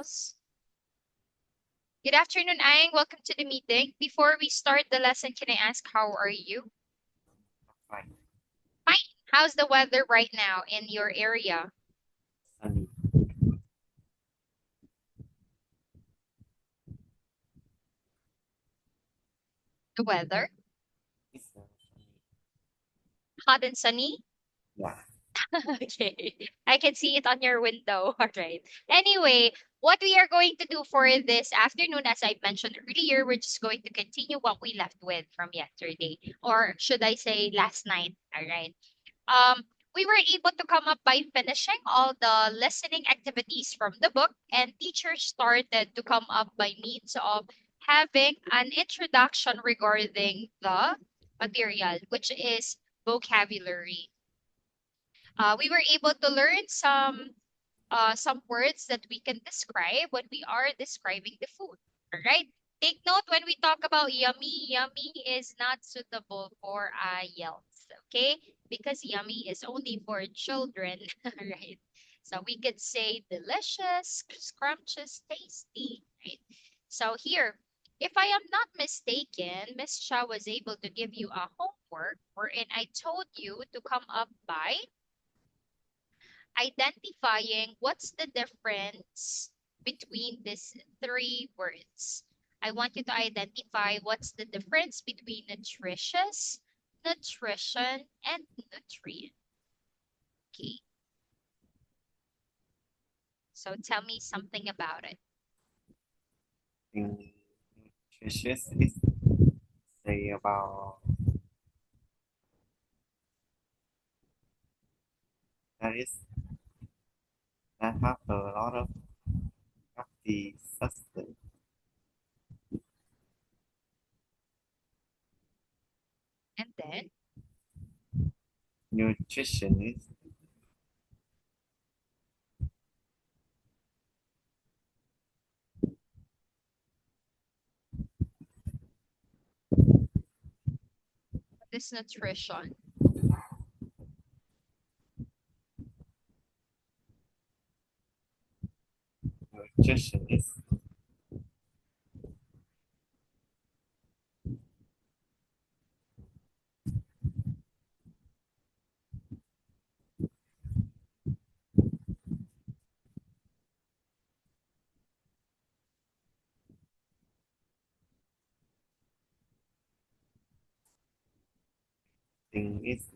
else? Good afternoon, Aang. Welcome to the meeting. Before we start the lesson, can I ask how are you? Fine. Fine. How's the weather right now in your area? Sunny. The weather? It's sunny. Hot and sunny? Yeah. Okay. I can see it on your window. All right. Anyway, what we are going to do for this afternoon, as I mentioned earlier, we're just going to continue what we left with from yesterday, or should I say last night? All right. Um, we were able to come up by finishing all the listening activities from the book, and teachers started to come up by means of having an introduction regarding the material, which is vocabulary. We were able to learn some words that we can describe when we are describing the food. All right. Take note when we talk about yummy, yummy is not suitable for IELTS, okay? Because yummy is only for children, right? So we could say delicious, scrumptious, tasty, right? So here, if I am not mistaken, Miss Shah was able to give you a homework wherein I told you to come up by identifying what's the difference between these three words. I want you to identify what's the difference between nutritious, nutrition, and nutrient. Okay, so tell me something about it. In nutritious is say about that is that have a lot of the substance. And then, Nutrition is this nutrition. nutrition thing is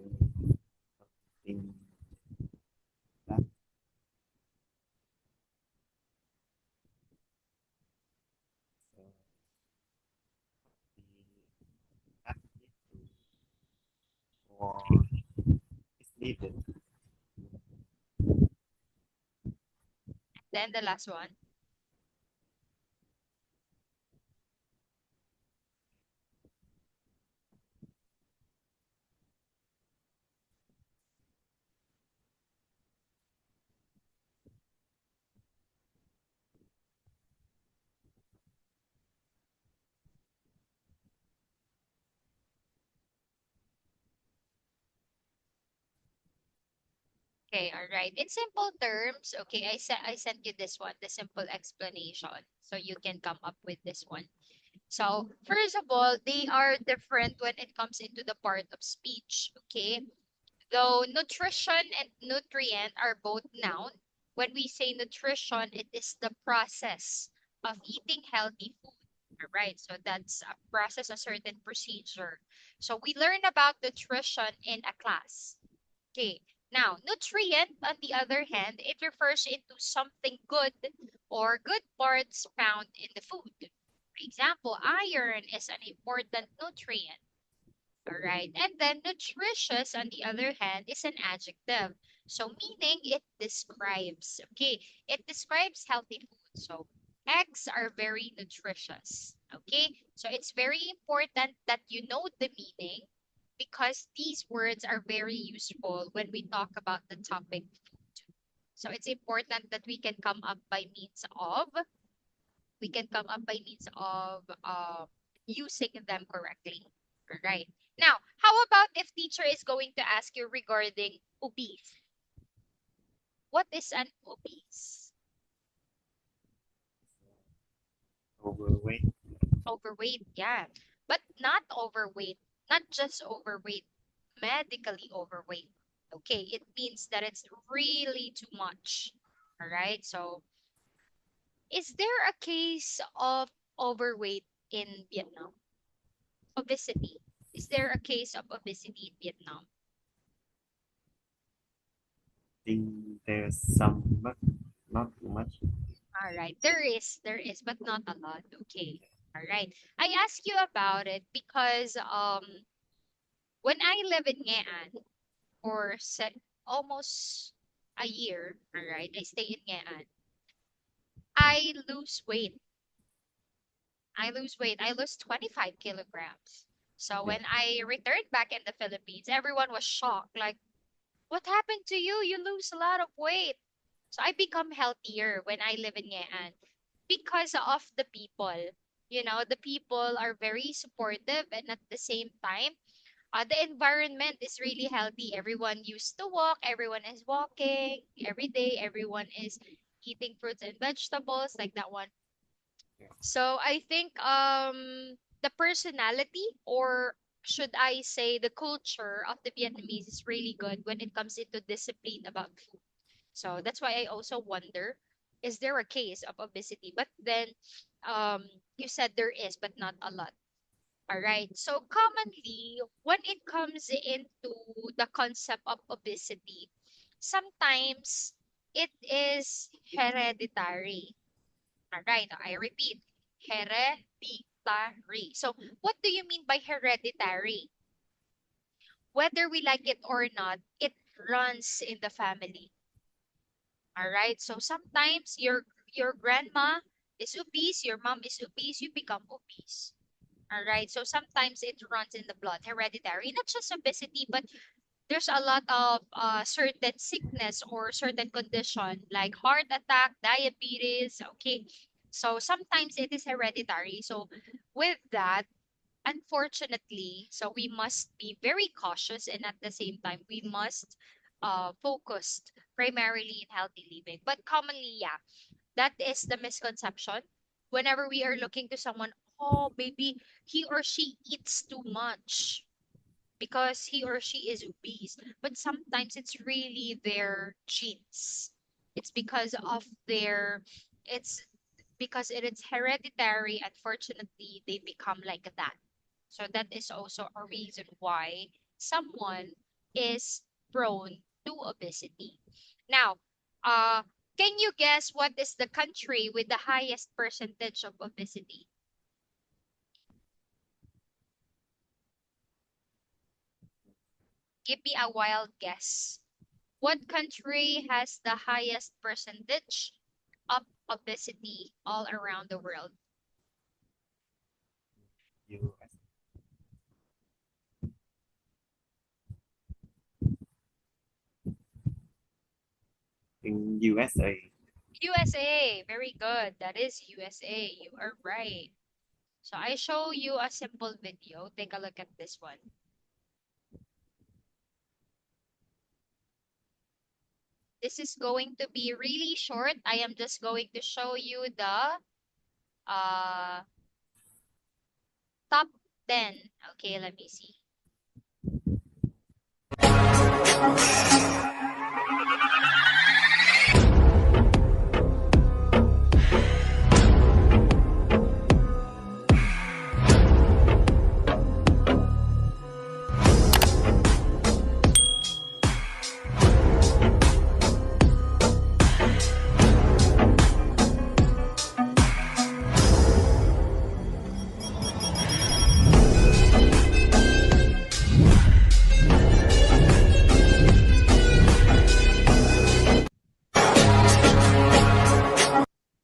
in that the active or is needed. Then the last one. Okay, all right. In simple terms, okay, I sent you this one, the simple explanation, so you can come up with this one. So, first of all, they are different when it comes into the part of speech, okay? Though nutrition and nutrient are both noun, when we say nutrition, it is the process of eating healthy food. All right, so that's a process, a certain procedure. So we learn about nutrition in a class. Okay. Now, nutrient, on the other hand, it refers into something good or good parts found in the food. For example, iron is an important nutrient. All right. And then nutritious, on the other hand, is an adjective. So meaning it describes, okay, it describes healthy food. So eggs are very nutritious. Okay. So it's very important that you know the meaning because these words are very useful when we talk about the topic food. So it's important that we can come up by means of using them correctly. All right. Now, how about if teacher is going to ask you regarding obese? What is an obese? overweight. Overweight, yeah. But not overweight, not just overweight, medically overweight. Okay, it means that it's really too much. All right, so is there a case of overweight in Vietnam? Obesity. Is there a case of obesity in Vietnam? Think there's some, but not too much. All right, there is, but not a lot. Okay. All right. I ask you about it because when I live in Nghệ An for almost a year, all right, I stay in Nghệ An. I lose weight. I lose weight. I lose 25 kilograms. So Yeah. when I returned back in the Philippines, everyone was shocked. Like, what happened to you? You lose a lot of weight. So I become healthier when I live in Nghệ An because of the people. You know, the people are very supportive, and at the same time, the environment is really healthy. Everyone used to walk, everyone is walking every day, everyone is eating fruits and vegetables like that one. Yeah. So I think the personality, or should I say the culture of the Vietnamese, is really good when it comes into discipline about food. So that's why I also wonder, is there a case of obesity? But then you said there is, but not a lot. All right. So commonly, when it comes into the concept of obesity, sometimes it is hereditary. All right. I repeat, hereditary. So what do you mean by hereditary? Whether we like it or not, it runs in the family. All right. So sometimes your grandma is obese, your mom is obese, you become obese. All right. So sometimes it runs in the blood, hereditary, not just obesity, but there's a lot of certain sickness or certain condition like heart attack, diabetes. Okay. So sometimes it is hereditary. So with that, unfortunately, so we must be very cautious, and at the same time, we must focus primarily in healthy living. But commonly, yeah, that is the misconception. Whenever we are looking to someone, oh, maybe he or she eats too much because he or she is obese. But sometimes it's really their genes. It's because of their, it's because it is hereditary. Unfortunately, they become like that. So that is also a reason why someone is prone to obesity. Now, uh, can you guess what is the country with the highest percentage of obesity? Give me a wild guess. What country has the highest percentage of obesity all around the world? US. In USA. USA. Very good. That is USA. You are right. So I show you a simple video. Take a look at this one. This is going to be really short. I am just going to show you the uh, top 10. Okay, let me see.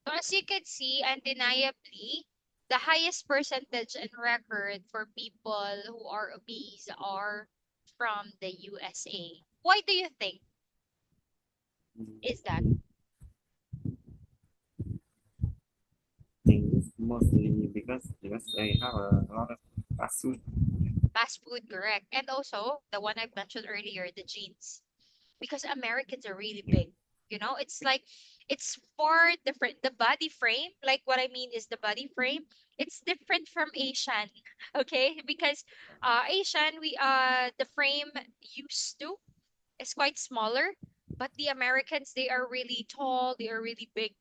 So as you can see, undeniably, the highest percentage and record for people who are obese are from the USA. Why do you think is that? Think it's mostly because they have a lot of fast food. Fast food, correct. And also, the one I mentioned earlier, the genes. Because Americans are really Yeah. big. You know, it's like It's far different. The body frame, like what I mean is the body frame, it's different from Asian. Okay? Because Asian, the frame used to is quite smaller, but the Americans, they are really tall, they are really big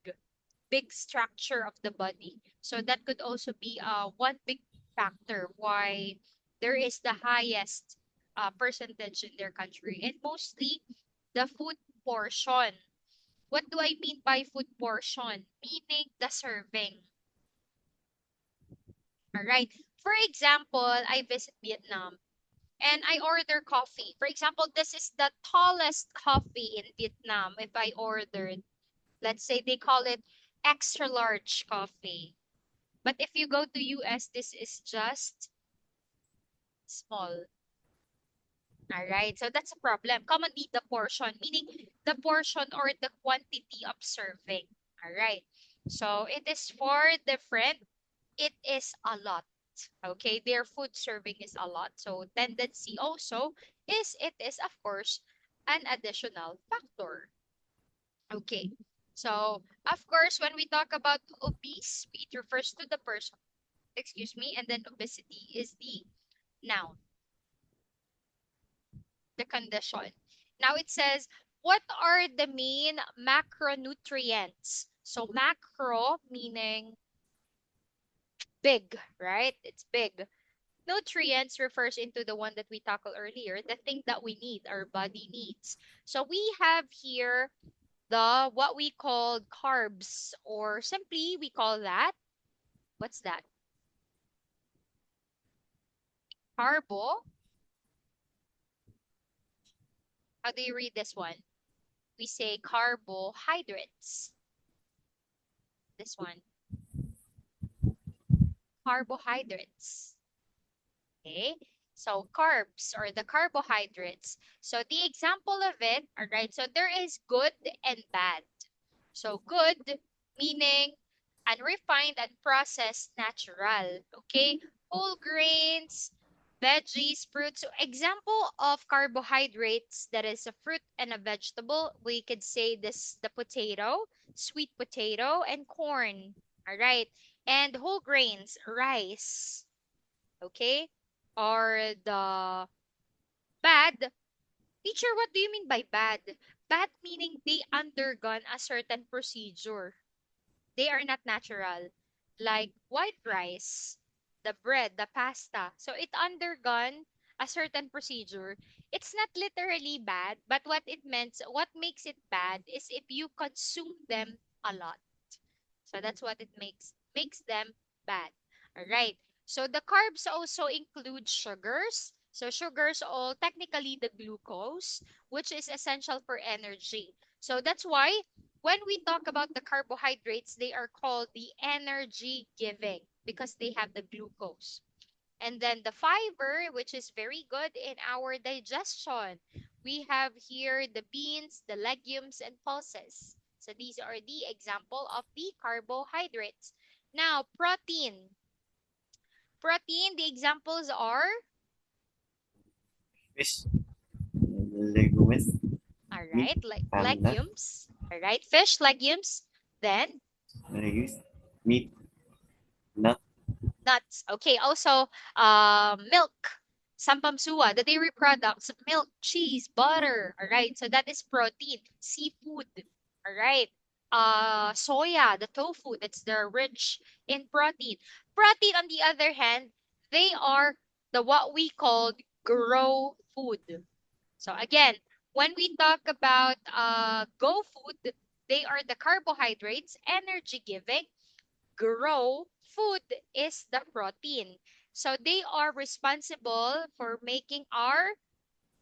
structure of the body. So that could also be one big factor why there is the highest percentage in their country. And mostly the food portion. What do I mean by food portion? Meaning the serving. All right. For example, I visit Vietnam and I order coffee. For example, this is the tallest coffee in Vietnam. If I ordered, let's say they call it extra large coffee. But if you go to US, this is just small. All right. So that's a problem. Commonly the portion, meaning the portion or the quantity of serving. All right. So it is far different. It is a lot. Okay. Their food serving is a lot. So tendency also is it is of course an additional factor. Okay. So of course when we talk about obese, it refers to the person, excuse me, and then obesity is the noun, the condition. Now it says, what are the main macronutrients? So macro meaning big, right? It's big. Nutrients refers into the one that we tackled earlier, the thing that we need, our body needs. So we have here the what we call carbs, or simply we call that, what's that? Carbo. How do you read this one? We say carbohydrates. This one, carbohydrates. Okay, so carbs or the carbohydrates. So the example of it, all right, so there is good and bad. So good meaning unrefined and processed natural. Okay, whole grains, veggies, fruits. So example of carbohydrates that is a fruit and a vegetable. We could say this the potato, sweet potato, and corn. All right, and whole grains, rice. Okay, or the bad. Teacher, what do you mean by bad? Bad meaning they undergone a certain procedure. They are not natural. Like white rice, the bread, the pasta. So it undergone a certain procedure. It's not literally bad, but what it meant, what makes it bad is if you consume them a lot. So that's what it makes them bad. All right. So the carbs also include sugars. So sugars all technically the glucose, which is essential for energy. So that's why when we talk about the carbohydrates, they are called the energy giving because they have the glucose. And then the fiber, which is very good in our digestion. We have here the beans, the legumes, and pulses. So these are the example of the carbohydrates. Now, protein. Protein, the examples are, Fish, legumes, all meat, right, like and nuts. legumes. All right, fish, legumes. Then Legumes, meat, nut, nuts. Okay, also milk, sampamsuwa, the dairy products, milk, cheese, butter. All right, so that is protein. Seafood. All right. Soya, the tofu, that's they're rich in protein. Protein, on the other hand, they are the what we call grow food. So again, when we talk about go food, they are the carbohydrates, energy giving. Grow food is the protein. So they are responsible for making our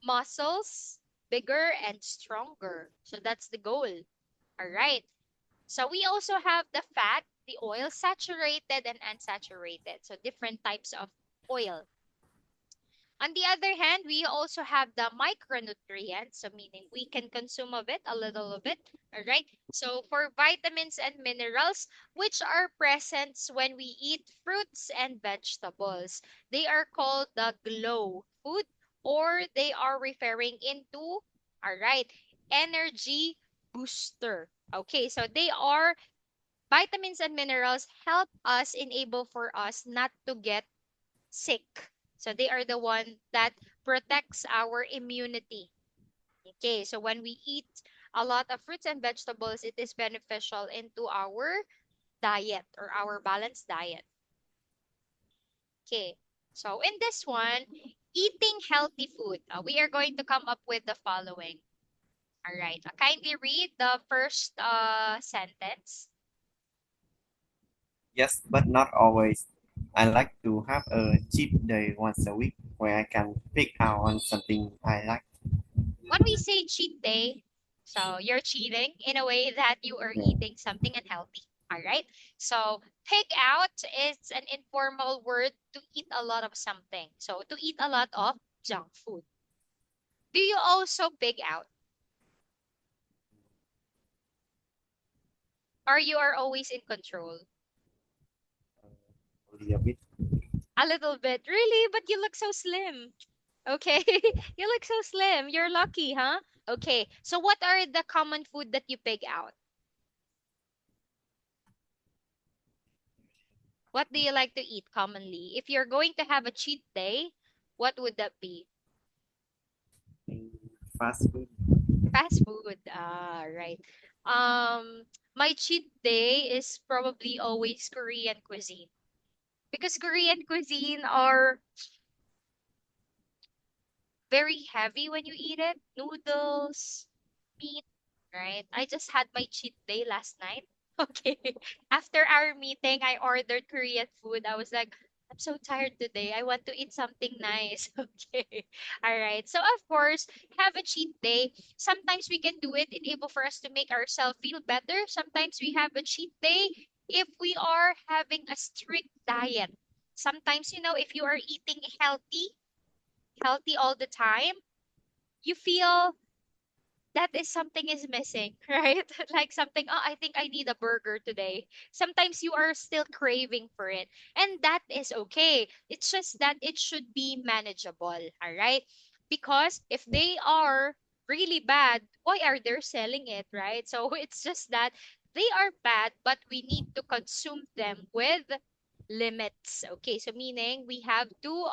muscles bigger and stronger. So that's the goal. All right. So we also have the fat, the oil, saturated and unsaturated. So different types of oil. On the other hand, we also have the micronutrients, so meaning we can consume of it, a little of it, all right? So for vitamins and minerals, which are present when we eat fruits and vegetables, they are called the glow food, or they are referring into, all right, energy booster. Okay, so they are vitamins and minerals help us enable for us not to get sick. So they are the one that protects our immunity. Okay, so when we eat a lot of fruits and vegetables, it is beneficial into our diet or our balanced diet. Okay, so in this one, eating healthy food, we are going to come up with the following. All right, kindly read the first sentence. Yes, but not always. I like to have a cheat day once a week where I can pick out on something I like. When we say cheat day, so you're cheating in a way that you are Yeah. eating something unhealthy. All right. So pig out is an informal word to eat a lot of something. So to eat a lot of junk food. Do you also pig out? Or you are always in control? Only a bit. A little bit. Really? But you look so slim. Okay. You look so slim. You're lucky, huh? Okay. So what are the common food that you pig out? What do you like to eat commonly? If you're going to have a cheat day, what would that be? Mm, fast food. Fast food. Ah, right. My cheat day is probably always Korean cuisine because Korean cuisine are very heavy when you eat it. Noodles, meat, right? I just had my cheat day last night. Okay. After our meeting, I ordered Korean food. I was like, I'm so tired today. I want to eat something nice. Okay. All right. So, of course, have a cheat day. Sometimes we can do it, enable for us to make ourselves feel better. Sometimes we have a cheat day if we are having a strict diet. Sometimes, if you are eating healthy all the time, you feel that is something is missing, right? Like something, oh, I think I need a burger today. Sometimes you are still craving for it, and that is okay. It's just that it should be manageable, all right? Because if they are really bad, why are they selling it, right? So it's just that they are bad, but we need to consume them with limits. Okay, so meaning we have to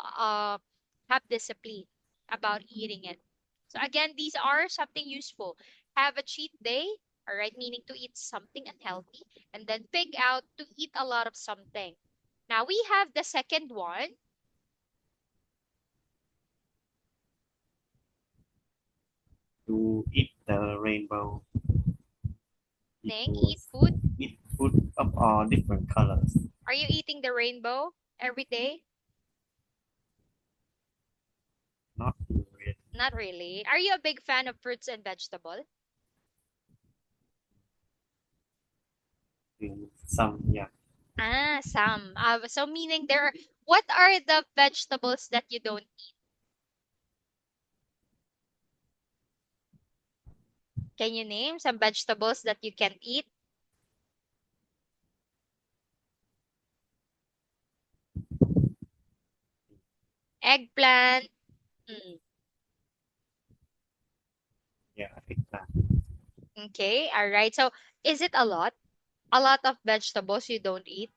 have discipline about eating it. So again, these are something useful. Have a cheat day, all right, meaning to eat something unhealthy, and then pick out to eat a lot of something. Now we have the second one, To eat the rainbow. It Ning, eat was food. eat food of all different colors. Are you eating the rainbow every day? Not really. Not really. Are you a big fan of fruits and vegetable? Some, yeah. Ah, some. So meaning what are the vegetables that you don't eat? Can you name some vegetables that you can't eat? Eggplant. Mm, Yeah, I think that. okay, all right. So is it a lot? A lot of vegetables you don't eat?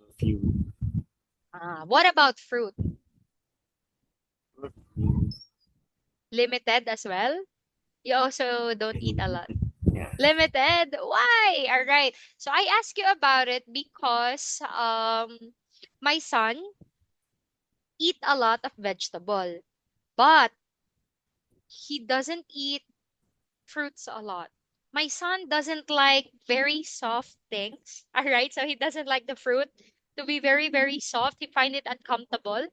A few. What about fruit? Mm, Limited as well? You also don't eat a lot. limited. Yeah. Limited? Why? All right. So I ask you about it because my son eat a lot of vegetable, but he doesn't eat fruits a lot. My son doesn't like very soft things. All right. So he doesn't like the fruit to be very, very soft. He find it uncomfortable.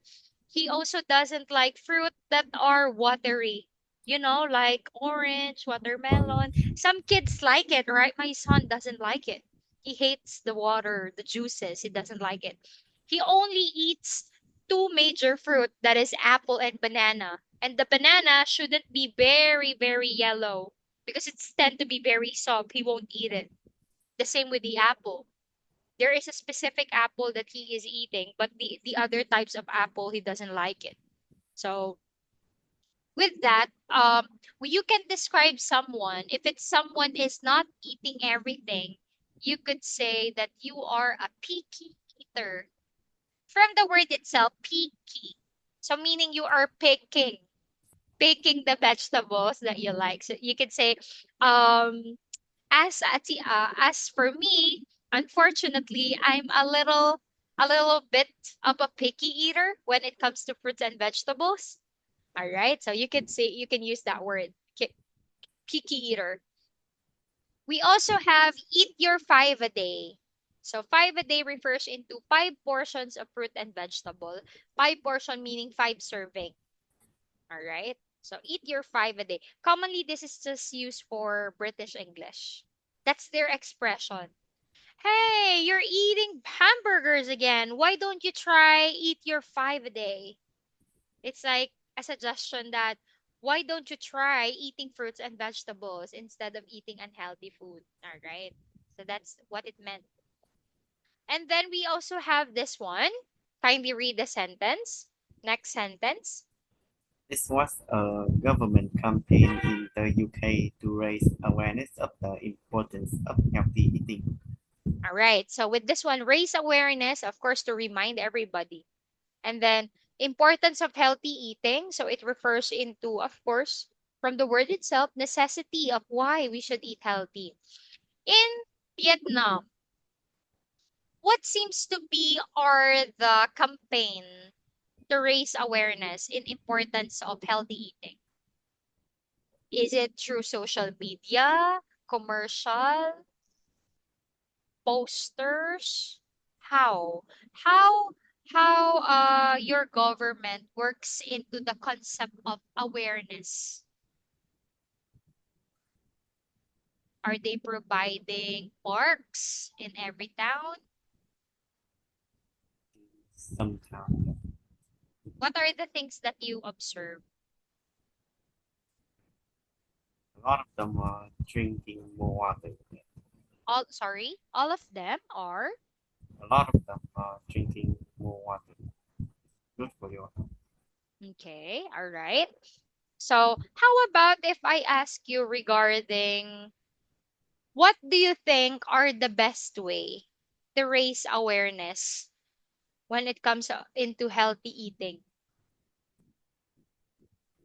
He also doesn't like fruit that are watery. Like orange, watermelon. Some kids like it, right? My son doesn't like it. He hates the water, the juices. He doesn't like it. He only eats two major fruit, that is apple and banana. And the banana shouldn't be very, very yellow because it's tend to be very soft. He won't eat it. The same with the apple. There is a specific apple that he is eating, but the other types of apple he doesn't like it. So with that, you can describe someone. If it's someone is not eating everything, you could say that you are a picky eater. From the word itself, picky. So meaning you are picking the vegetables that you like. So you could say, um, as for me, unfortunately, I'm a little bit of a picky eater when it comes to fruits and vegetables. All right. So you can use that word, picky eater. We also have eat your five a day. So five a day refers into five portions of fruit and vegetable. Five portion meaning five serving. All right. So eat your five a day. Commonly, this is just used for British English. That's their expression. Hey, you're eating hamburgers again. Why don't you try eat your five a day? It's like a suggestion that why don't you try eating fruits and vegetables instead of eating unhealthy food? All right. So that's what it meant. And then we also have this one. Kindly read the sentence. Next sentence. This was a government campaign in the UK to raise awareness of the importance of healthy eating. All right. So with this one, raise awareness, of course, to remind everybody. And then importance of healthy eating. So it refers into, of course, from the word itself, necessity of why we should eat healthy. In Vietnam, what seems to be are the campaign to raise awareness in importance of healthy eating? Is it through social media, commercial, posters? How? How your government works into the concept of awareness? Are they providing parks in every town? Sometimes What are the things that you observe? a lot of them are drinking more water. All of them are. A lot of them are drinking more water. Good for your health. Okay, all right. So, how about if I ask you regarding what do you think are the best way to raise awareness when it comes into healthy eating?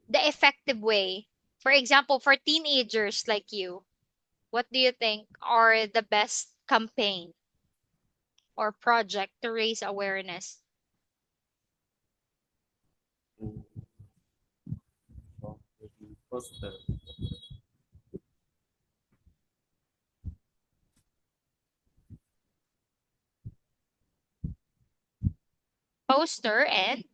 The effective way. For example, for teenagers like you, what do you think are the best campaign or project to raise awareness? Mm, so maybe poster, Poster and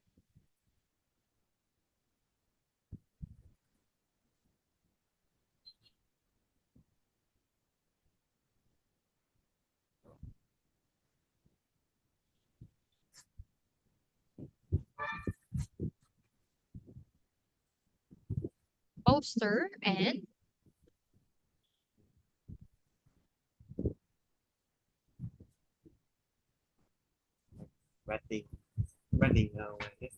poster and spreading, spreading awareness.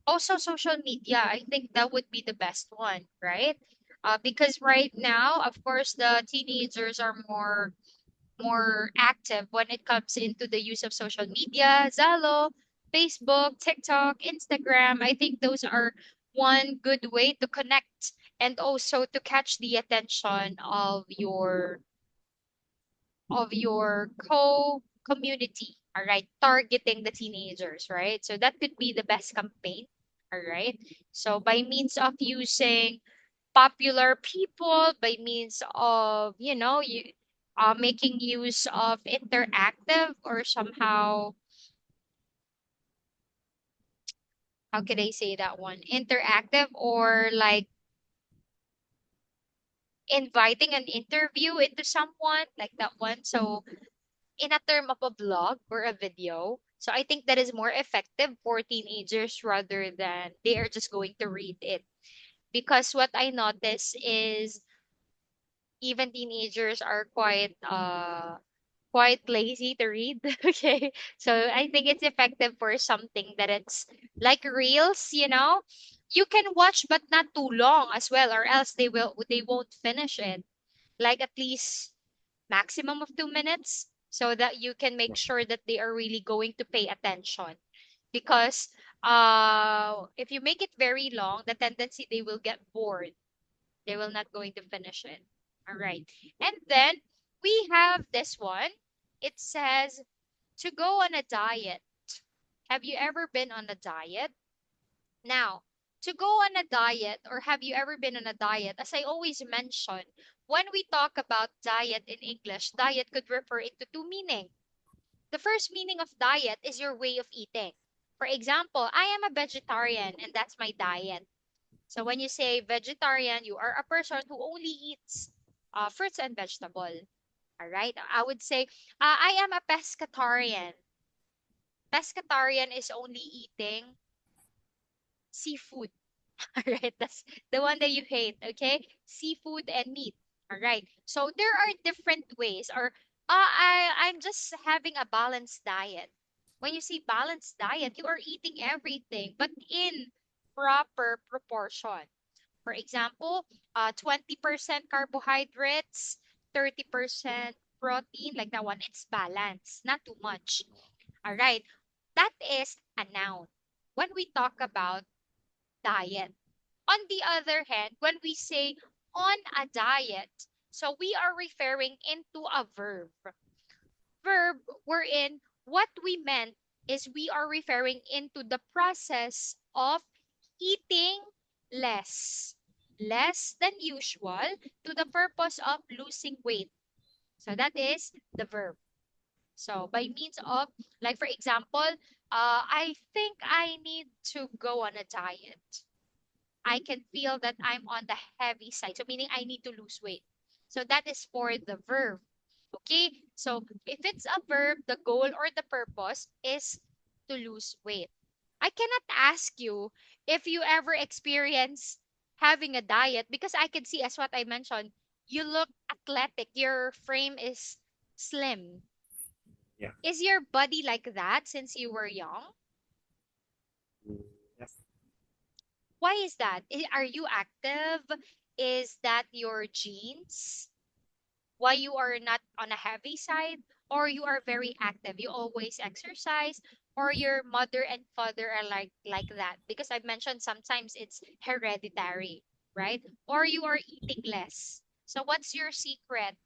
also social media. I think that would be the best one, right? Because right now, of course, the teenagers are more active when it comes into the use of social media, Zalo, Facebook, TikTok, Instagram. I think those are one good way to connect and also to catch the attention of your co-community. All right, targeting the teenagers, right? So that could be the best campaign. All right. So by means of using popular people, by means of, making use of interactive or somehow, how could I say that one? Interactive or like inviting an interview into someone like that one. So in a term of a blog or a video. So I think that is more effective for teenagers rather than they are just going to read it. Because what I notice is even teenagers are quite lazy to read. Okay. So I think it's effective for something that it's like reels, You can watch but not too long as well, or else they won't finish it. Like at least maximum of 2 minutes, so that you can make sure that they are really going to pay attention. Because if you make it very long, the tendency they will get bored. They will not going to finish it. All right. And then we have this one. It says to go on a diet. Have you ever been on a diet? Now, to go on a diet, or have you ever been on a diet? As I always mention, when we talk about diet in English, diet could refer into two meanings. The first meaning of diet is your way of eating. For example, I am a vegetarian and that's my diet. So when you say vegetarian, you are a person who only eats fruits and vegetables. All right. I would say I am a pescatarian. Pescatarian is only eating seafood. All right. That's the one that you hate. Okay. Seafood and meat. All right. So there are different ways, or I'm just having a balanced diet. When you say balanced diet, you are eating everything, but in proper proportion. For example, 20% carbohydrates, 30% protein, like that one. It's balanced, not too much. All right. That is a noun. When we talk about diet. On the other hand, when we say on a diet, so we are referring into a verb. Verb wherein what we meant is we are referring into the process of eating less, less than usual, to the purpose of losing weight. So that is the verb. So by means of, like for example, I think I need to go on a diet. I can feel that I'm on the heavy side. So meaning I need to lose weight. So that is for the verb. Okay? So if it's a verb, the goal or the purpose is to lose weight. I cannot ask you if you ever experience having a diet, because I can see, as what I mentioned, you look athletic. Your frame is slim. Yeah. Is your body like that since you were young? Mm, yes. Why is that? Are you active? Is that your genes? Why you are not on a heavy side? Or you are very active? You always exercise? Or your mother and father are like that? Because I mentioned sometimes it's hereditary, right? Or you are eating less. So what's your secret?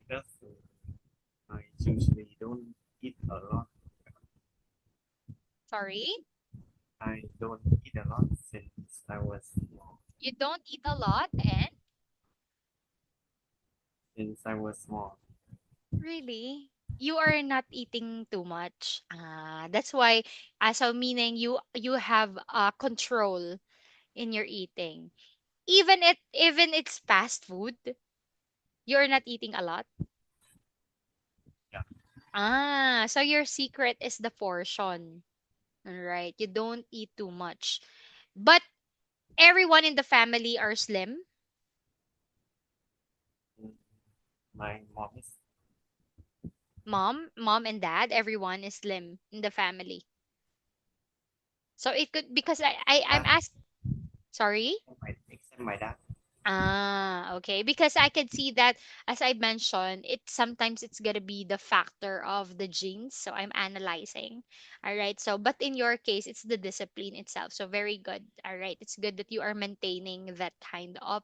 Because I usually don't eat a lot. Sorry? I don't eat a lot since I was small. You don't eat a lot, and Since I was small. really? You are not eating too much. That's why, so meaning you have control in your eating. Even it's fast food, you're not eating a lot. Yeah. So your secret is the portion. All right. You don't eat too much. But everyone in the family are slim. Mm, my mom is. Mom and dad, everyone is slim in the family. So it could, because I'm Dad, asked, sorry? except my dad. Okay. Because I could see that, as I mentioned, it's gonna be the factor of the genes. So I'm analyzing. All right. So, but in your case, it's the discipline itself. So very good. All right. It's good that you are maintaining that kind of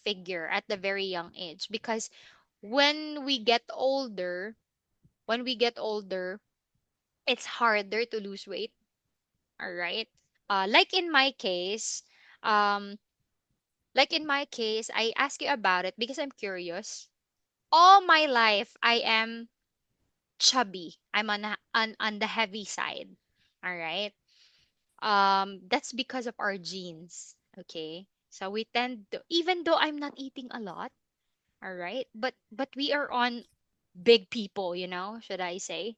figure at the very young age. Because when we get older, when we get older, it's harder to lose weight. All right. Like in my case, um, I ask you about it because I'm curious. All my life, I am chubby. I'm on the heavy side. All right. That's because of our genes. Okay. So we tend to, even though I'm not eating a lot, all right, but we are on big people, should I say?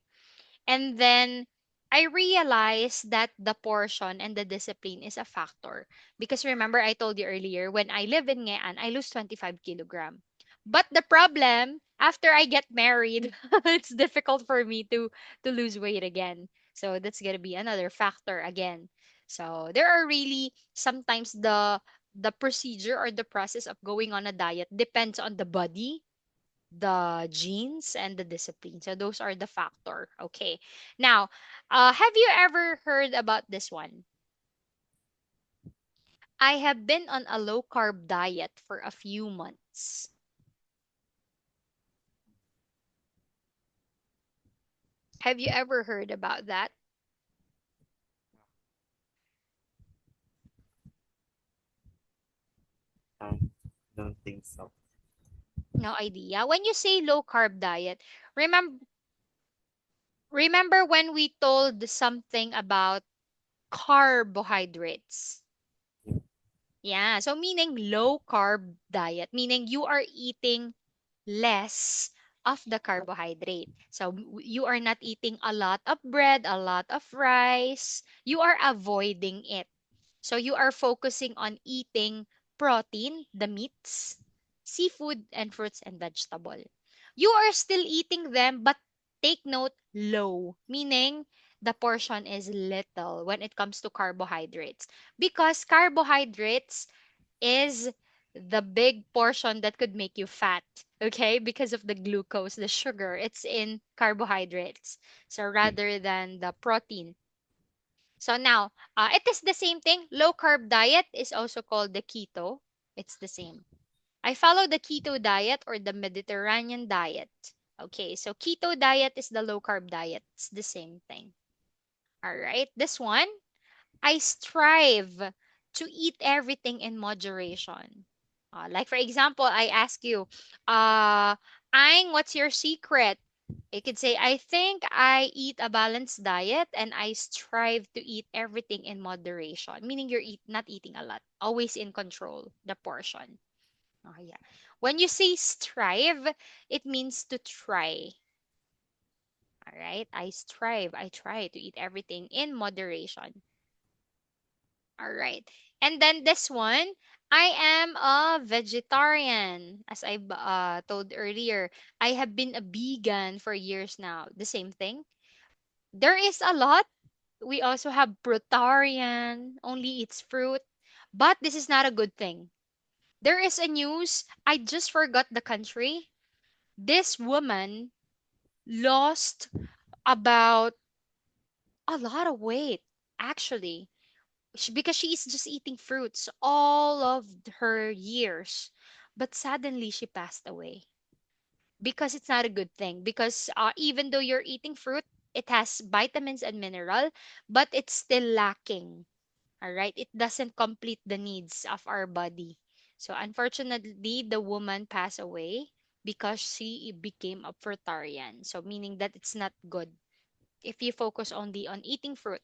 And then I realized that the portion and the discipline is a factor. Because remember, I told you earlier, when I live in Ngean, I lose 25 kilogram. But the problem, after I get married, it's difficult for me to lose weight again. So that's gonna be another factor again. So there are really sometimes the procedure or the process of going on a diet depends on the body, the genes, and the discipline. So those are the factor. Okay. Now, have you ever heard about this one? I have been on a low carb diet for a few months. Have you ever heard about that? I don't think so. No idea. When you say low carb diet, remember remember when we told something about carbohydrates? Yeah. Yeah, so meaning low carb diet, meaning you are eating less of the carbohydrate. So you are not eating a lot of bread, a lot of rice. You are avoiding it. So you are focusing on eating protein, the meats, seafood, and fruits and vegetable. You are still eating them, but take note low, meaning the portion is little when it comes to carbohydrates. Because carbohydrates is the big portion that could make you fat, okay? Because of the glucose, the sugar, it's in carbohydrates. So rather than the protein. So now, it is the same thing. Low carb diet is also called the keto. It's the same. I follow the keto diet or the Mediterranean diet. Okay, so keto diet is the low carb diet. It's the same thing. All right, this one, I strive to eat everything in moderation. Like for example, I ask you, Aing, what's your secret? You could say, I think I eat a balanced diet and I strive to eat everything in moderation. Meaning you're not eating a lot, always in control, the portion. Oh, yeah. When you say strive, it means to try. All right. I strive, I try to eat everything in moderation. All right. And then this one, I am a vegetarian. As I told earlier, I have been a vegan for years now. The same thing. There is a lot. We also have fruitarian, only eats fruit. But this is not a good thing. There is a news, I just forgot the country. This woman lost about a lot of weight, actually. Because she is just eating fruits all of her years. But suddenly she passed away because it's not a good thing. Because even though you're eating fruit, it has vitamins and mineral, but it's still lacking. All right, it doesn't complete the needs of our body. So unfortunately, the woman passed away because she became a fruitarian. So meaning that it's not good if you focus only on eating fruit.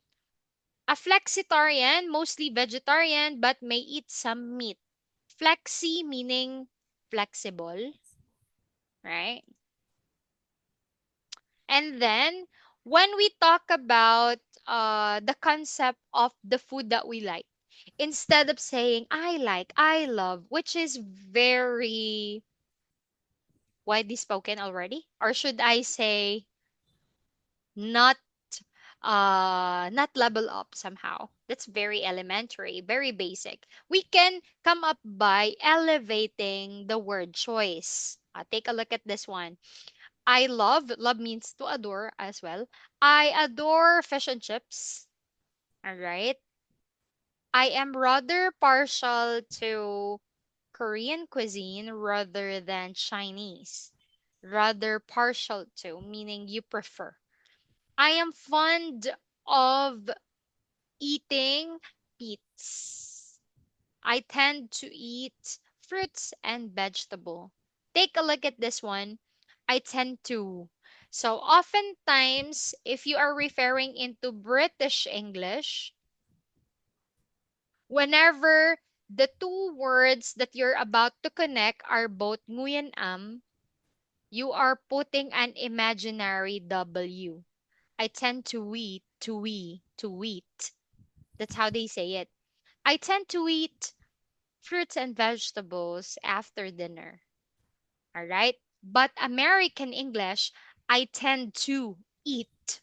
A flexitarian, mostly vegetarian, but may eat some meat. Flexi meaning flexible, right? And then when we talk about the concept of the food that we like, instead of saying I like, I love, which is very widely spoken already, or should I say not not level up somehow. That's very elementary, very basic. We can come up by elevating the word choice. Take a look at this one. I love means to adore as well. I adore fish and chips. All right. I am rather partial to Korean cuisine rather than Chinese. Rather partial to, meaning you prefer. I am fond of eating meats. I tend to eat fruits and vegetable. Take a look at this one. I tend to. So oftentimes, if you are referring into British English, whenever the two words that you're about to connect are both nguyen am, you are putting an imaginary W. I tend to eat, to eat. That's how they say it. I tend to eat fruits and vegetables after dinner. All right. But American English, I tend to eat.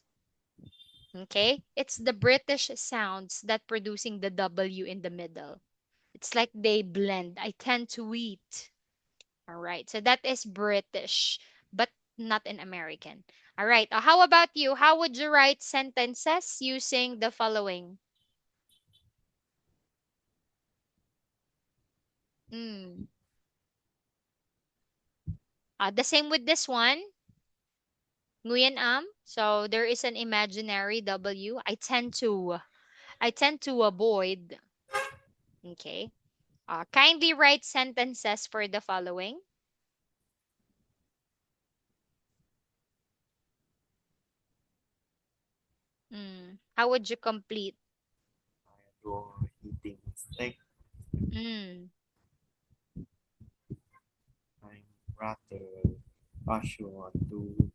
Okay? It's the British sounds that producing the W in the middle. It's like they blend. I tend to eat. All right. So that is British, but not an American. All right. How about you? How would you write sentences using the following? Mm. The same with this one. Nguyen am. So there is an imaginary W. I tend to avoid. Okay. Kindly write sentences for the following. How would you complete? You're eating steak. Mm. I'm rather partial to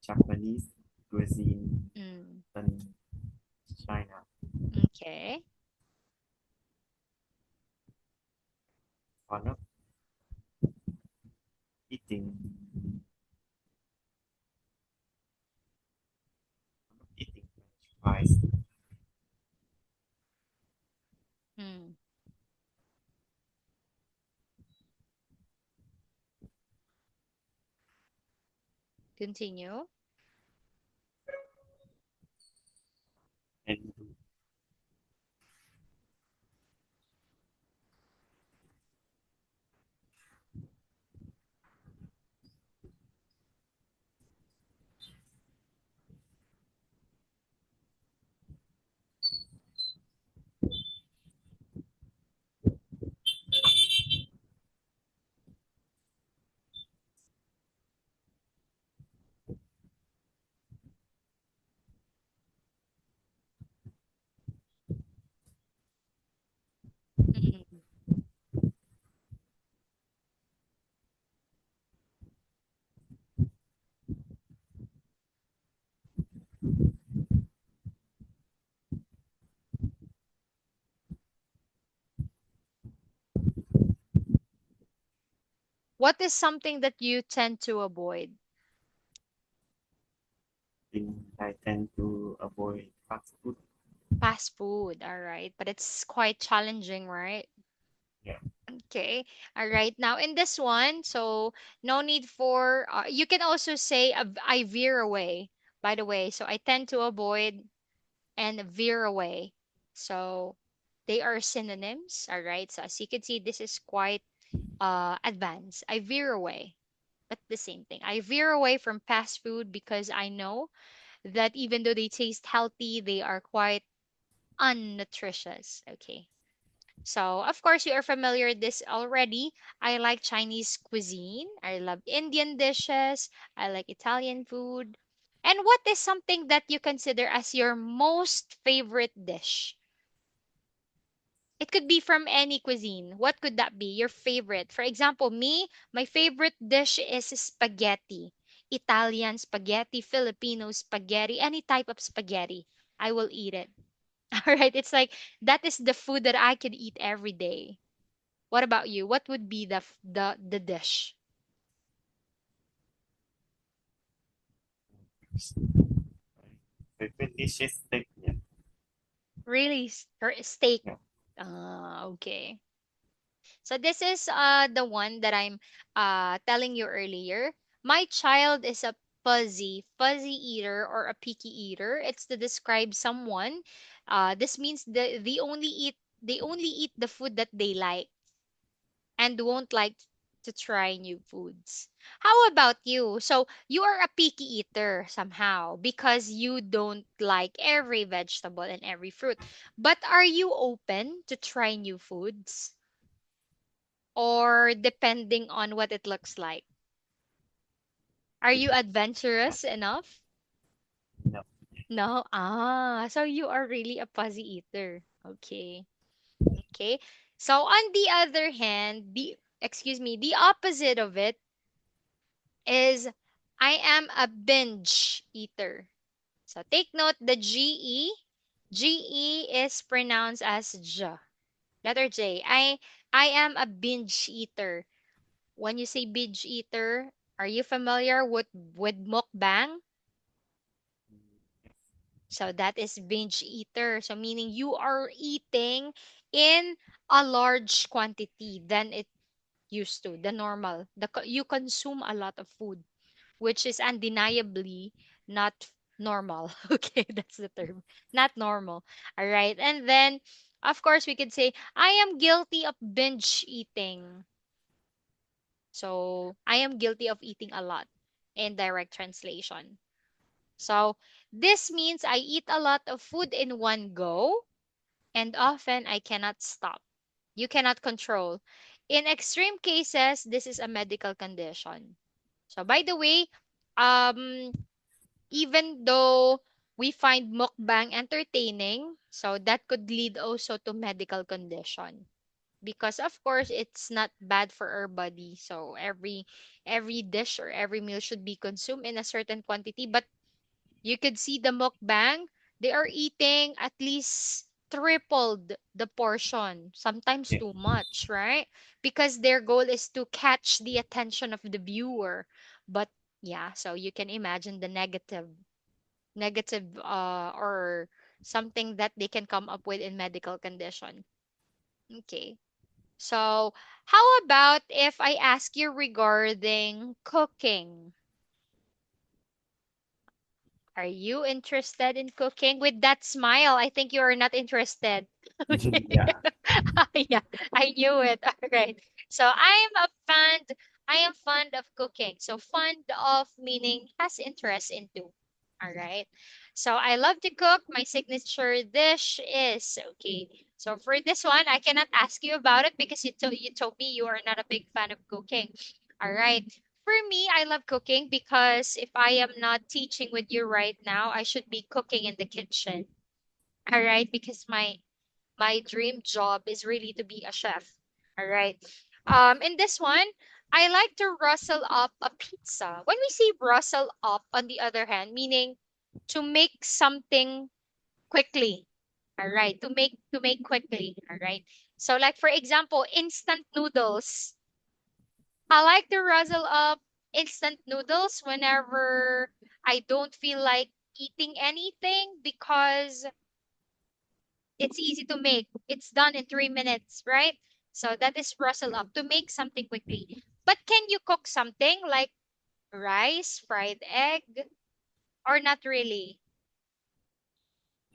Japanese cuisine Mm. than China. Okay. Fun of eating, eating French fries. Mm. Continue. And Mm. What is something that you tend to avoid? I tend to avoid fast food. Fast food, all right. But it's quite challenging, right? Yeah. Okay. All right. Now in this one, so no need for you can also say I veer away, by the way. So I tend to avoid and veer away. So they are synonyms, all right? So as you can see, this is quite advanced. I veer away. But the same thing. I veer away from fast food because I know that even though they taste healthy, they are quite unnutritious. Okay. So, of course, you are familiar with this already. I like Chinese cuisine. I love Indian dishes. I like Italian food. And what is something that you consider as your most favorite dish? It could be from any cuisine. What could that be? Your favorite. For example, me, my favorite dish is spaghetti. Italian spaghetti, Filipino spaghetti, any type of spaghetti. I will eat it. All right. It's like that is the food that I could eat every day. What about you? What would be the dish? Favorite dish is steak. Yeah. Really, steak. Yeah. Okay. So this is the one that I'm telling you earlier. My child is a fuzzy eater or a picky eater. It's to describe someone. This means they only eat the food that they like and won't like to try new foods. How about you? So you are a picky eater somehow because you don't like every vegetable and every fruit. But are you open to try new foods? Or depending on what it looks like? Are you adventurous enough? No. No. So you are really a fuzzy eater. Okay. Okay. So on the other hand, the opposite of it is I am a binge eater. So take note the GE is pronounced as J. Letter J. I am a binge eater. When you say binge eater, Are you familiar with mukbang? So that is binge eater. So meaning you are eating in a large quantity than it used to, the normal. You consume a lot of food, which is undeniably not normal. Okay, that's the term. Not normal. All right. And then, of course, we could say, I am guilty of binge eating. So I am guilty of eating a lot in direct translation. So this means I eat a lot of food in one go, and often I cannot stop. You cannot control. In extreme cases, this is a medical condition. So by the way, um, even though we find mukbang entertaining, so that could lead also to medical condition. Because of course it's not bad for our body. So every dish or every meal should be consumed in a certain quantity. But you could see the mukbang, they are eating at least tripled the portion, sometimes Yeah. too much, right? Because their goal is to catch the attention of the viewer. But yeah, so you can imagine the negative or something that they can come up with in medical condition. Okay. So, how about if I ask you regarding cooking? Are you interested in cooking? With that smile, I think you are not interested. Okay. Yeah. Yeah, I knew it. All right. So I am fond of cooking. So fond of meaning has interest into. All right. So I love to cook. My signature dish is okay. So for this one, I cannot ask you about it because you told me you are not a big fan of cooking. All right. For me, I love cooking because if I am not teaching with you right now, I should be cooking in the kitchen. All right, because my dream job is really to be a chef. All right. In this one, I like to rustle up a pizza. When we say rustle up, on the other hand, meaning to make something quickly. All right, to make quickly. All right. So, like for example, instant noodles. I like to rustle up instant noodles whenever I don't feel like eating anything because it's easy to make. It's done in 3 minutes, right? So that is rustle up to make something quickly. But can you cook something like rice, fried egg, or not really?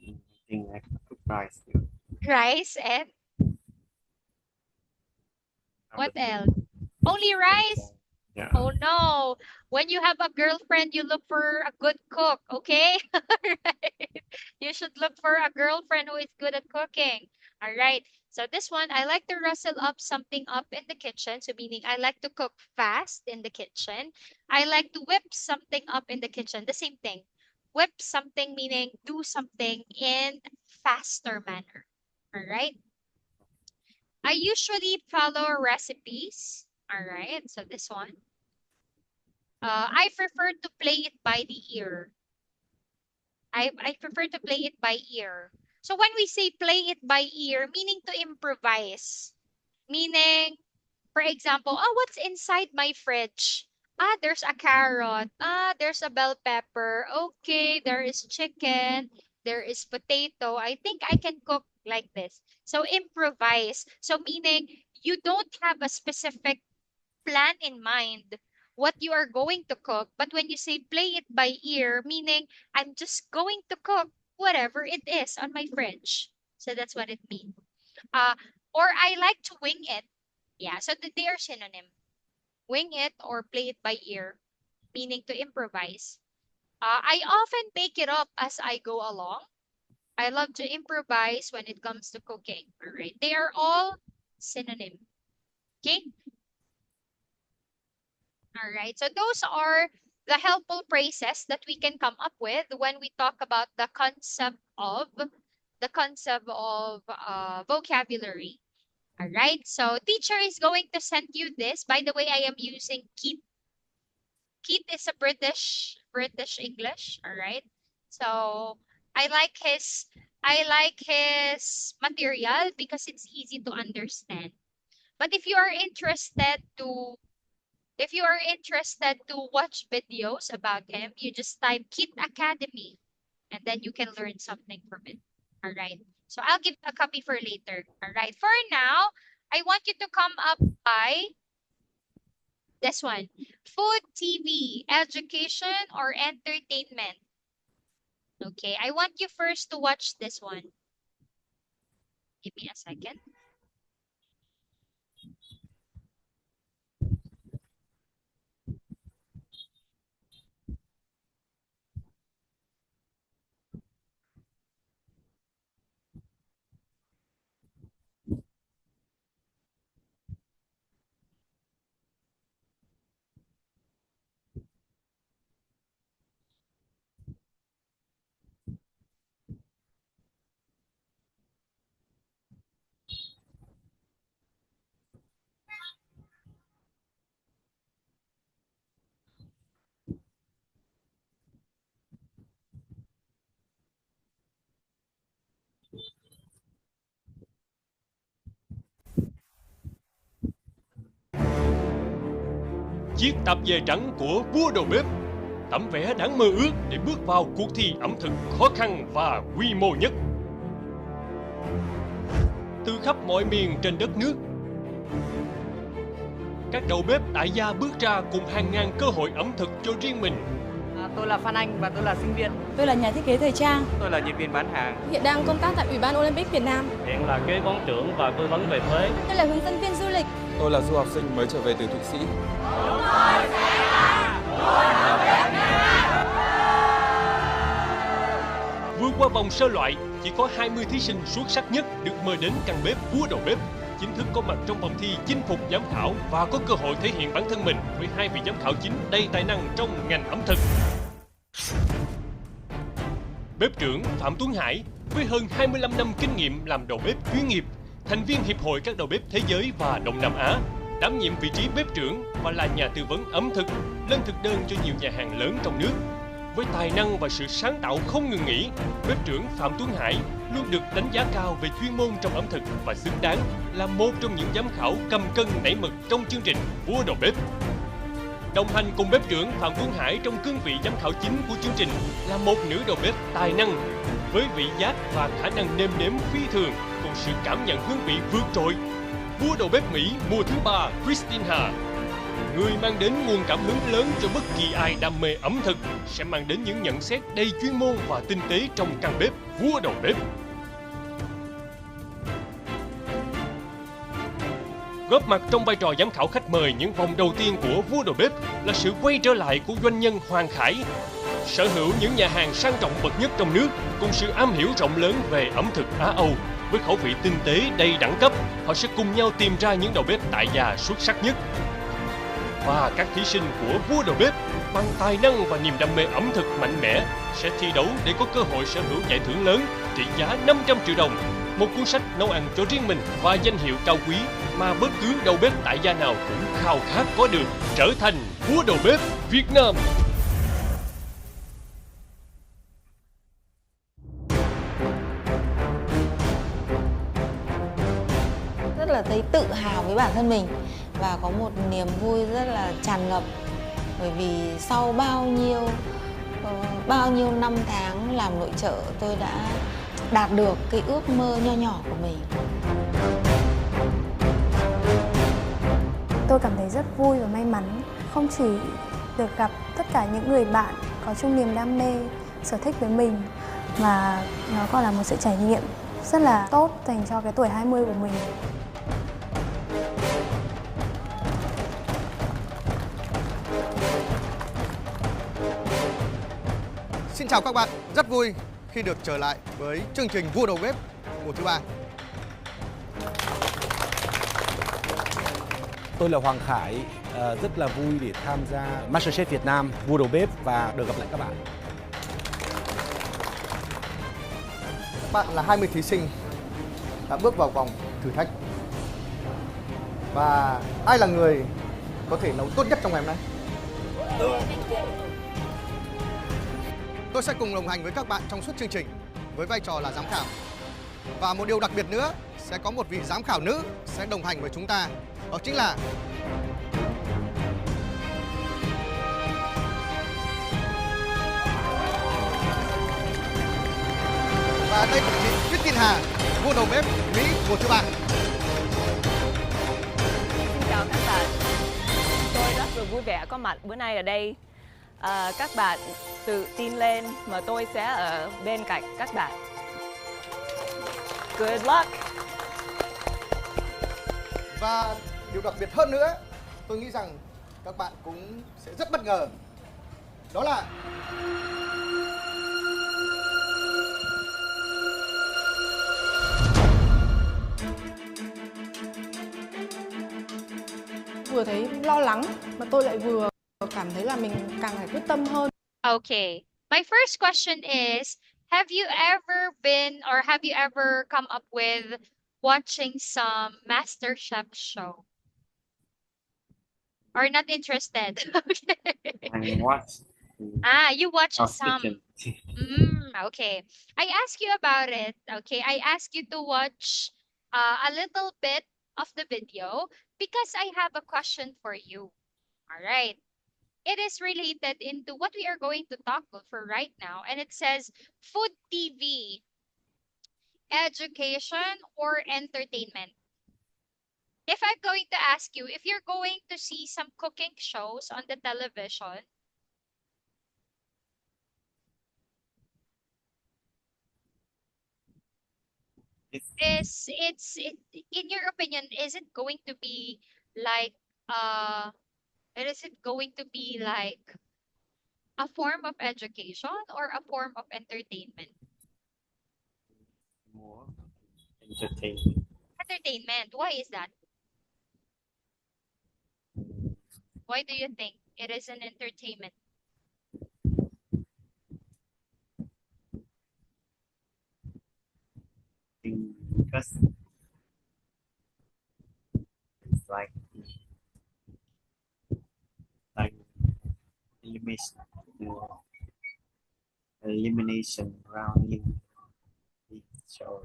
I think I could rice too. Rice and How what about you? else? Only rice? Yeah. Oh no. When you have a girlfriend, you look for a good cook, okay? Alright. You should look for a girlfriend who is good at cooking. All right. So this one, I like to rustle up something up in the kitchen. So meaning I like to cook fast in the kitchen. I like to whip something up in the kitchen. The same thing. Whip something meaning do something in faster manner. All right. I usually follow recipes. All right. So this one. I prefer to play it by the ear. I prefer to play it by ear. So when we say play it by ear, meaning to improvise, meaning, for example, oh, what's inside my fridge? Ah, there's a carrot. Ah, there's a bell pepper. Okay, there is chicken. There is potato. I think I can cook like this. So improvise. So meaning you don't have a specific plan in mind what you are going to cook, but when you say play it by ear, meaning I'm just going to cook whatever it is on my fridge. So that's what it means. Uh, or I like to wing it. Yeah, so they are synonym. Wing it or play it by ear, meaning to improvise. I often make it up as I go along. I love to improvise when it comes to cooking. All right, they are all synonym. Okay. All right. So those are the helpful phrases that we can come up with when we talk about the concept of vocabulary. All right. So teacher is going to send you this. By the way, I am using Keat. Keat is a British English. All right. So I like his I like his material because it's easy to understand. But if you are interested to If you are interested to watch videos about him, you just type Kit Academy and then you can learn something from it. All right. So I'll give a copy for later. All right. For now, I want you to come up by this one. Food, TV, education, or entertainment. Okay. I want you first to watch this one. Give me a second. Chiếc tạp dề trắng của vua đầu bếp, tấm vé đáng mơ ước để bước vào cuộc thi ẩm thực khó khăn và quy mô nhất. Từ khắp mọi miền trên đất nước, các đầu bếp tại gia bước ra cùng hàng ngàn cơ hội ẩm thực cho riêng mình. Tôi là Phan Anh và tôi là sinh viên. Tôi là nhà thiết kế thời trang. Tôi là nhân viên bán hàng. Hiện đang công tác tại Ủy ban Olympic Việt Nam. Hiện là kế toán trưởng và tư vấn về thuế. Tôi là hướng dẫn viên du lịch. Tôi là du học sinh mới trở về từ Thụy Sĩ. Vượt qua vòng sơ loại, chỉ có 20 thí sinh xuất sắc nhất được mời đến căn bếp vua đầu bếp, chính thức có mặt trong vòng thi chinh phục giám khảo và có cơ hội thể hiện bản thân mình với hai vị giám khảo chính đầy tài năng trong ngành ẩm thực. Bếp trưởng Phạm Tuấn Hải với hơn 25 năm kinh nghiệm làm đầu bếp chuyên nghiệp, thành viên Hiệp hội các đầu bếp thế giới và Đông Nam Á, đảm nhiệm vị trí bếp trưởng và là nhà tư vấn ẩm thực, lên thực đơn cho nhiều nhà hàng lớn trong nước. Với tài năng và sự sáng tạo không ngừng nghỉ, bếp trưởng Phạm Tuấn Hải luôn được đánh giá cao về chuyên môn trong ẩm thực và xứng đáng là một trong những giám khảo cầm cân nảy mực trong chương trình Vua Đầu Bếp. Đồng hành cùng bếp trưởng Phạm Tuấn Hải trong cương vị giám khảo chính của chương trình là một nữ đầu bếp tài năng với vị giác và khả năng nêm nếm phi thường cùng sự cảm nhận hương vị vượt trội. Vua đầu bếp Mỹ mùa thứ 3 Christine Hà, người mang đến nguồn cảm hứng lớn cho bất kỳ ai đam mê ẩm thực, sẽ mang đến những nhận xét đầy chuyên môn và tinh tế trong căn bếp Vua Đầu Bếp. Góp mặt trong vai trò giám khảo khách mời những vòng đầu tiên của Vua Đầu Bếp là sự quay trở lại của doanh nhân Hoàng Khải. Sở hữu những nhà hàng sang trọng bậc nhất trong nước cùng sự am hiểu rộng lớn về ẩm thực Á Âu, với khẩu vị tinh tế đầy đẳng cấp, họ sẽ cùng nhau tìm ra những đầu bếp tại gia xuất sắc nhất. Và các thí sinh của Vua Đầu Bếp bằng tài năng và niềm đam mê ẩm thực mạnh mẽ sẽ thi đấu để có cơ hội sở hữu giải thưởng lớn trị giá 500 triệu đồng, một cuốn sách nấu ăn cho riêng mình và danh hiệu cao quý mà bất cứ đầu bếp tại gia nào cũng khao khát có được, trở thành Vua Đầu Bếp Việt Nam. Rất là thấy tự hào với bản thân mình và có một niềm vui rất là tràn ngập, bởi vì sau bao nhiêu năm tháng làm nội trợ, tôi đã đạt được cái ước mơ nho nhỏ của mình. Tôi cảm thấy rất vui và may mắn, không chỉ được gặp tất cả những người bạn có chung niềm đam mê, sở thích với mình, mà nó còn là một sự trải nghiệm rất là tốt dành cho cái tuổi 20 của mình. Xin chào các bạn, rất vui khi được trở lại với chương trình Vua Đầu Bếp mùa thứ 3. Tôi là Hoàng Khải, rất là vui để tham gia MasterChef Việt Nam Vua Đầu Bếp và được gặp lại các bạn. Các bạn là 20 thí sinh đã bước vào vòng thử thách. Và ai là người có thể nấu tốt nhất trong ngày hôm nay? Tôi sẽ cùng đồng hành với các bạn trong suốt chương trình với vai trò là giám khảo. Và một điều đặc biệt nữa, sẽ có một vị giám khảo nữ sẽ đồng hành với chúng ta. Đó chính là Và đây là chị Christine Hà, vua đầu bếp Mỹ mùa thứ 3. Xin chào các bạn. Tôi rất là vui vẻ có mặt bữa nay ở đây. Các bạn tự tin lên mà tôi sẽ ở bên cạnh các bạn. Good luck. Và điều đặc biệt hơn nữa, tôi nghĩ rằng các bạn cũng sẽ rất bất ngờ. Đó là Vừa thấy lo lắng mà tôi lại vừa cảm thấy là mình càng phải quyết tâm hơn. Okay. My first question is, have you ever been or have you ever come up with watching some MasterChef show? Or not interested? Okay. I watch You watch House some. Kitchen. Okay. I asked you about it. Okay. I asked you to watch a little bit of the video because I have a question for you. All right. It is related into what we are going to talk about for right now. And it says food TV, education, or entertainment. If I'm going to ask you, if you're going to see some cooking shows on the television, in your opinion, is it going to be like is it going to be like a form of education or a form of entertainment? More entertainment. Entertainment. Why is that? Why do you think it is an entertainment? Because it's like elimination round in the show.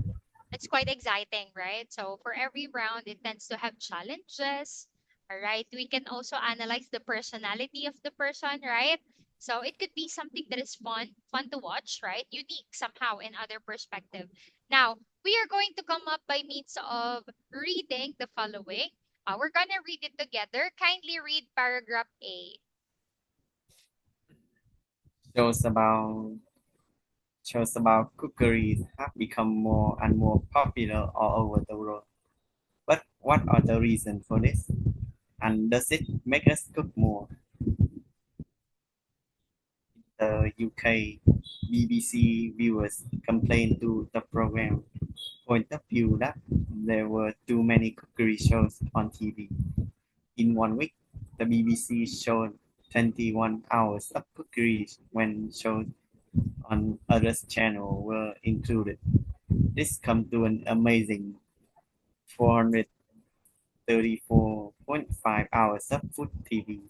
It's quite exciting, right? So for every round, it tends to have challenges. All right. We can also analyze the personality of the person, right? So it could be something that is fun to watch, right? Unique somehow in other perspective. Now, we are going to come up by means of reading the following. We're gonna read it together. Kindly read paragraph A. Shows about cookery have become more and more popular all over the world. But what are the reasons for this? And does it make us cook more? The UK BBC viewers complained to the program point of view that there were too many cookery shows on TV. In 1 week, the BBC showed 21 hours of cookery when shows on others channel were included. This comes to an amazing 434.5 hours of food TV.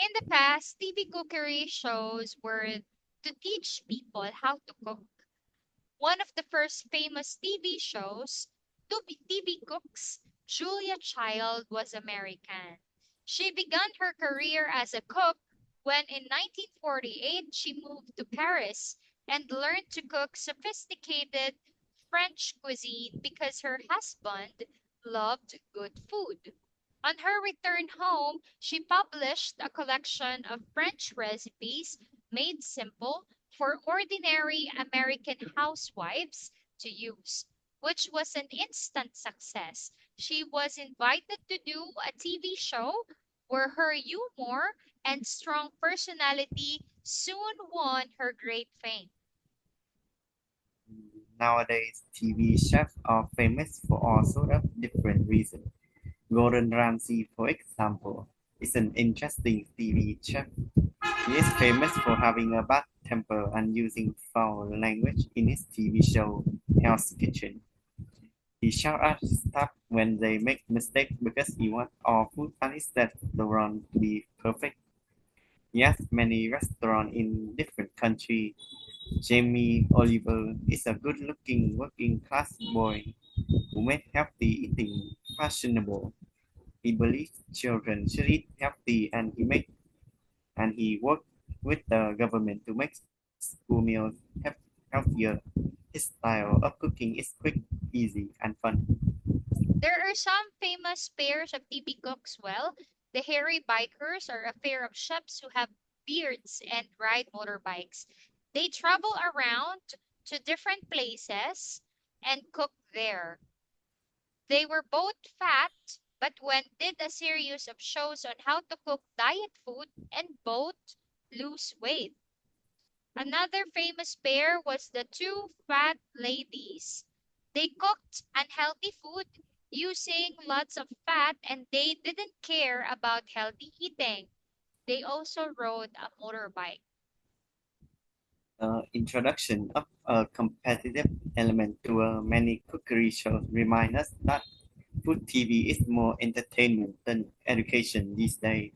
In the past, TV cookery shows were to teach people how to cook. One of the first famous TV shows, TV Cooks, Julia Child, was American. She began her career as a cook when in 1948 she moved to Paris and learned to cook sophisticated French cuisine because her husband loved good food. On her return home, she published a collection of French recipes made simple for ordinary American housewives to use, which was an instant success. She was invited to do a TV show where her humor and strong personality soon won her great fame. Nowadays, TV chefs are famous for all sorts of different reasons. Gordon Ramsay, for example, is an interesting TV chef. He is famous for having a bad temper and using foul language in his TV show, Hell's Kitchen. He shouts at his staff when they make mistakes because he wants all food and his restaurant to be perfect. He has many restaurants in different countries. Jamie Oliver is a good-looking working-class boy who made healthy eating fashionable. He believes children should eat healthy, and he worked with the government to make school meals healthier. His style of cooking is quick, easy, and fun. There are some famous pairs of TV cooks. Well, the hairy bikers are a pair of chefs who have beards and ride motorbikes. They travel around to different places and cook there. They were both fat, but did a series of shows on how to cook diet food and both lose weight. Another famous pair was the two fat ladies. They cooked unhealthy food using lots of fat and they didn't care about healthy eating. They also rode a motorbike. Introduction of a competitive element to many cookery shows remind us that food TV is more entertainment than education these days.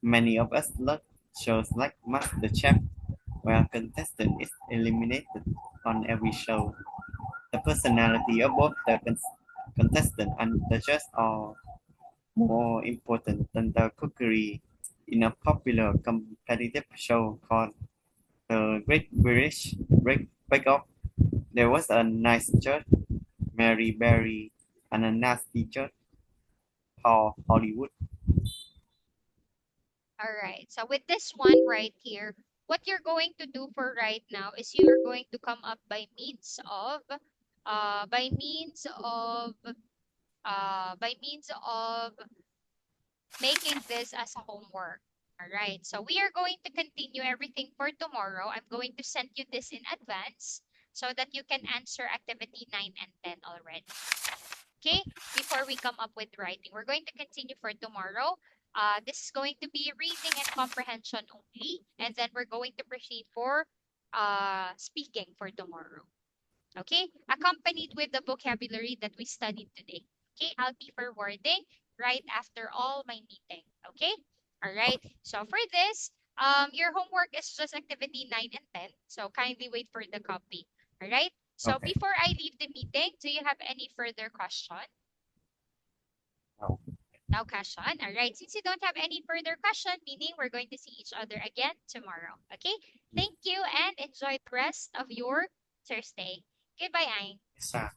Many of us love shows like MasterChef, where a contestant is eliminated on every show. The personality of both the contestant and the judge are more important than the cookery. In a popular competitive show called The Great British Bake Off, there was a nice judge, Mary Berry, and a nasty judge, Paul Hollywood. All right. So with this one right here, what you're going to do for right now is you're going to come up by means of uh by means of by means of making this as a homework. All right. So we are going to continue everything for tomorrow. I'm going to send you this in advance so that you can answer activity 9 and 10 already. Okay? Before we come up with writing, we're going to continue for tomorrow. This is going to be reading and comprehension only, and then we're going to proceed for speaking for tomorrow. Okay? Accompanied with the vocabulary that we studied today. Okay? I'll be forwarding right after all my meeting. Okay? All right. So for this, your homework is just activity 9 and 10. So kindly wait for the copy. All right? So Okay. before I leave the meeting, do you have any further question? No. No question. All right. Since you don't have any further question, meaning we're going to see each other again tomorrow. Okay? Thank you and enjoy the rest of your Thursday. Goodbye, Aing. Yes, sir.